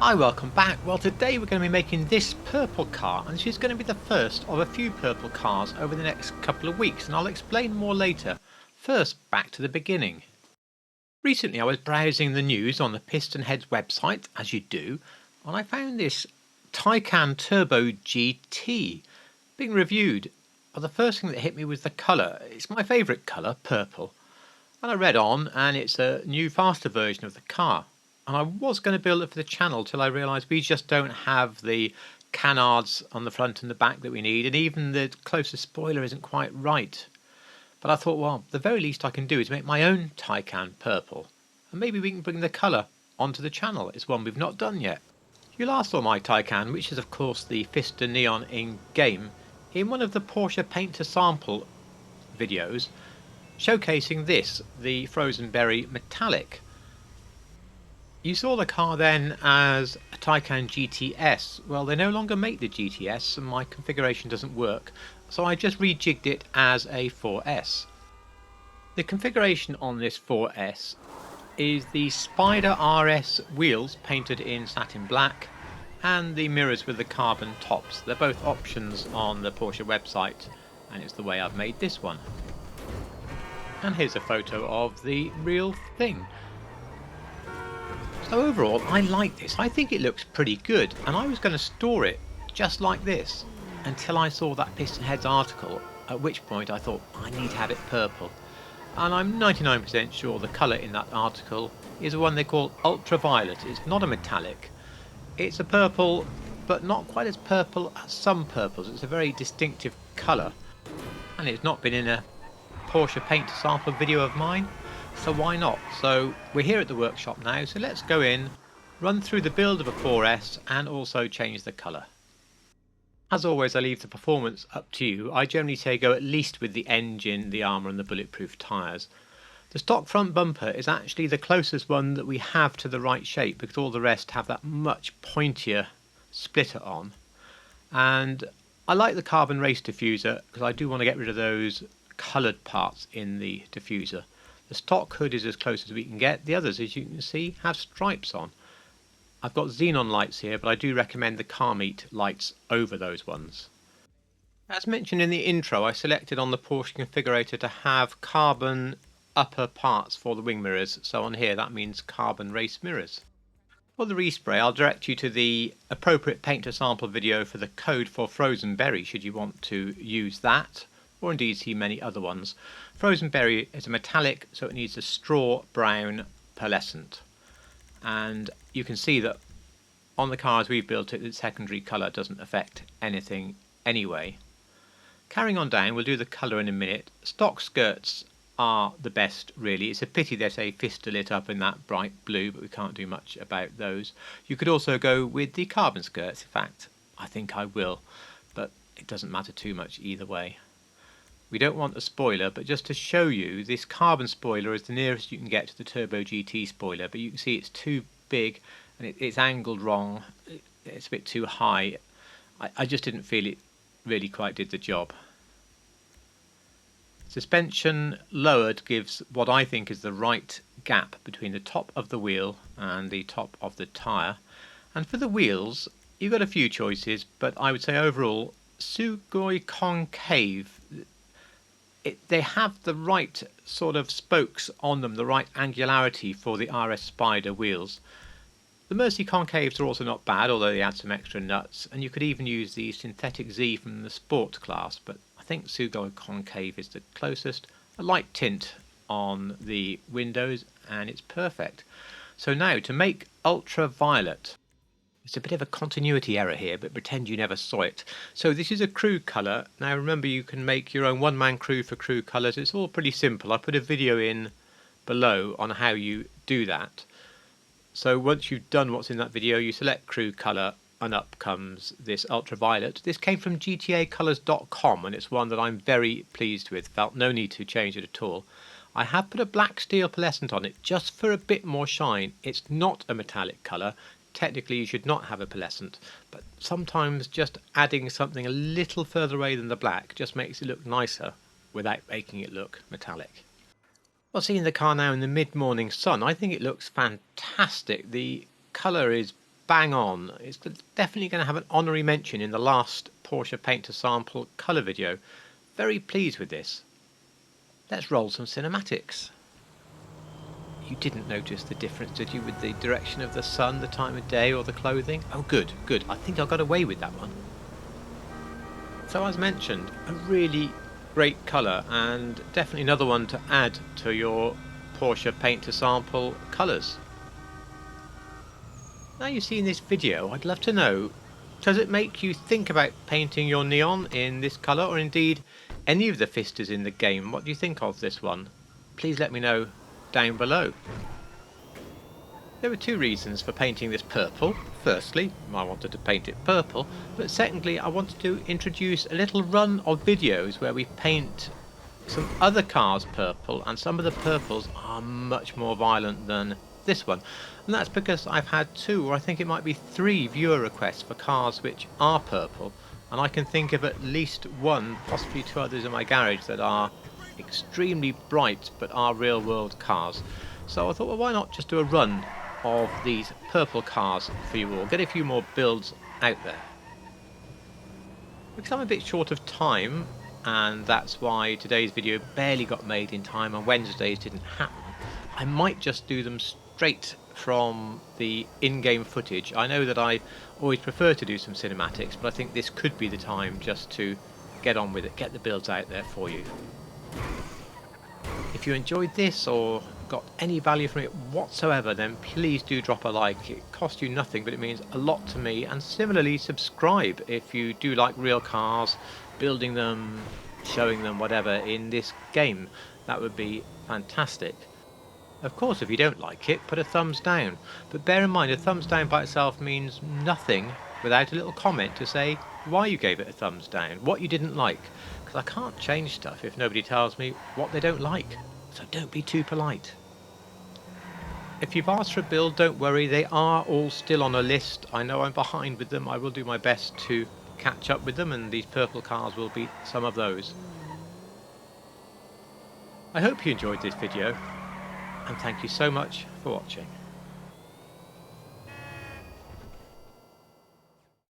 Hi, welcome back. Well, today we're going to be making this purple car, and this is going to be the first of a few purple cars over the next couple of weeks, and I'll explain more later. First, back to the beginning. Recently I was browsing the news on the Piston Heads website, as you do, and I found this Taycan Turbo GT being reviewed. But the first thing that hit me was the colour. It's my favourite colour, purple. And I read on, and it's a new, faster version of the car. And I was going to build it for the channel till I realised we just don't have the canards on the front and the back that we need, and even the closest spoiler isn't quite right. But I thought, well, the very least I can do is make my own Taycan purple, and maybe we can bring the colour onto the channel. It's one we've not done yet. You last saw my Taycan, which is of course the Fister Neon in game, in one of the Porsche Paint to Sample videos, showcasing this, the Frozen Berry Metallic. You saw the car then as a Taycan GTS. Well, they no longer make the GTS and my configuration doesn't work, so I just rejigged it as a 4S. The configuration on this 4S is the Spider RS wheels painted in satin black and the mirrors with the carbon tops. They're both options on the Porsche website, and it's the way I've made this one. And here's a photo of the real thing. So overall, I like this. I think it looks pretty good, and I was going to store it just like this until I saw that Piston Heads article, at which point I thought I need to have it purple. And I'm 99% sure the colour in that article is the one they call ultraviolet. It's not a metallic. It's a purple, but not quite as purple as some purples. It's a very distinctive colour, and it's not been in a Porsche Paint to Sample video of mine, so why not? So we're here at the workshop now, so let's go in, run through the build of a 4S and also change the colour. As always, I leave the performance up to you. I generally say go at least with the engine, the armour and the bulletproof tyres. The stock front bumper is actually the closest one that we have to the right shape, because all the rest have that much pointier splitter on. And I like the carbon race diffuser because I do want to get rid of those coloured parts in the diffuser. The stock hood is as close as we can get. The others, as you can see, have stripes on. I've got xenon lights here, but I do recommend the car meet lights over those ones. As mentioned in the intro, I selected on the Porsche configurator to have carbon upper parts for the wing mirrors, so on here that means carbon race mirrors. For the respray, I'll direct you to the appropriate paint to sample video for the code for Frozen Berry should you want to use that, or indeed see many other ones. Frozen Berry is a metallic, so it needs a straw brown pearlescent. And you can see that on the cars we've built it, the secondary colour doesn't affect anything anyway. Carrying on down, we'll do the colour in a minute. Stock skirts are the best, really. It's a pity there's a Fister lit up in that bright blue, but we can't do much about those. You could also go with the carbon skirts. In fact, I think I will, but it doesn't matter too much either way. We don't want a spoiler, but just to show you, this carbon spoiler is the nearest you can get to the Turbo GT spoiler, but you can see it's too big and it's angled wrong. It's a bit too high. I just didn't feel it really quite did the job. Suspension lowered gives what I think is the right gap between the top of the wheel and the top of the tyre. And for the wheels, you've got a few choices, but I would say overall, Sugoi concave. They have the right sort of spokes on them, the right angularity for the RS Spider wheels. The Mercy concaves are also not bad, although they add some extra nuts, and you could even use the synthetic Z from the Sport class, but I think Sugoi concave is the closest. A light tint on the windows and it's perfect. So now to make ultraviolet. It's a bit of a continuity error here, but pretend you never saw it. So this is a crew colour. Now remember, you can make your own one-man crew for crew colours. It's all pretty simple. I put a video in below on how you do that. So once you've done what's in that video, you select crew colour and up comes this ultraviolet. This came from gtacolors.com and it's one that I'm very pleased with. Felt no need to change it at all. I have put a black steel pearlescent on it just for a bit more shine. It's not a metallic colour. Technically you should not have a pearlescent, but sometimes just adding something a little further away than the black just makes it look nicer without making it look metallic. Well, seeing the car now in the mid-morning sun, I think it looks fantastic. The colour is bang on. It's definitely going to have an honorary mention in the last Porsche Paint to Sample colour video. Very pleased with this. Let's roll some cinematics. You didn't notice the difference, did you, with the direction of the sun, the time of day, or the clothing? Oh, good, good. I think I got away with that one. So as mentioned, a really great colour, and definitely another one to add to your Porsche Paint to Sample colours. Now you've seen this video, I'd love to know, does it make you think about painting your neon in this colour, or indeed any of the Fistas in the game? What do you think of this one? Please let me know down below. There were two reasons for painting this purple. Firstly, I wanted to paint it purple, but secondly, I wanted to introduce a little run of videos where we paint some other cars purple, and some of the purples are much more violent than this one. And that's because I've had two, or I think it might be three, viewer requests for cars which are purple, and I can think of at least one, possibly two others in my garage that are extremely bright but are real world cars. So I thought, well, why not just do a run of these purple cars for you all, get a few more builds out there. Because I'm a bit short of time, and that's why today's video barely got made in time and Wednesdays didn't happen, I might just do them straight from the in-game footage. I know that I always prefer to do some cinematics, but I think this could be the time just to get on with it, get the builds out there for you. If you enjoyed this or got any value from it whatsoever, then please do drop a like. It costs you nothing, but it means a lot to me. And similarly, subscribe if you do like real cars, building them, showing them, whatever, in this game. That would be fantastic. Of course, if you don't like it, put a thumbs down. But bear in mind, a thumbs down by itself means nothing without a little comment to say why you gave it a thumbs down, what you didn't like. Because I can't change stuff if nobody tells me what they don't like. So don't be too polite. If you've asked for a build, don't worry, they are all still on a list. I know I'm behind with them. I will do my best to catch up with them, and these purple cars will be some of those. I hope you enjoyed this video, and thank you so much for watching.